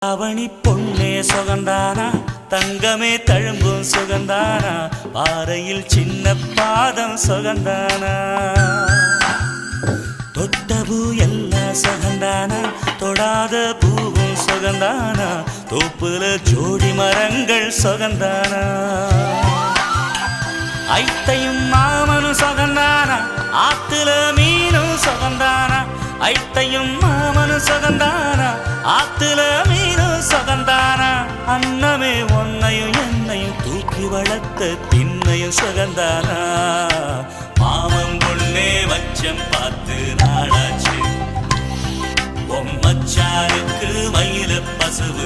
அவனி பொண்ணே சுகந்தானா, தங்கமே தழும்பும் சுகந்தானா, பாறையில் சின்ன பாதம் சுகந்தானா, தொட்டபூ எல்லாம் சுகந்தானா, தொடாத பூவும் சுகந்தானா, தோப்புல ஜோடி மரங்கள் சுகந்தானா, ஐத்தையும் மாமனும் சுகந்தானா, ஆத்துல மீனும் சுகந்தானா, ஐத்தையும் மாமனும் சுகந்தானா, ஆத்துல மீனும் சுகந்தானா, அன்னமே ஒன்னையும் என்னையும் தூக்கி வளர்த்த திண்ணையும் சுகந்தானா, மாமன் பொண்ணே வச்சம் பார்த்து நாடாச்சு, மச்சானுக்கு மயில பசுவ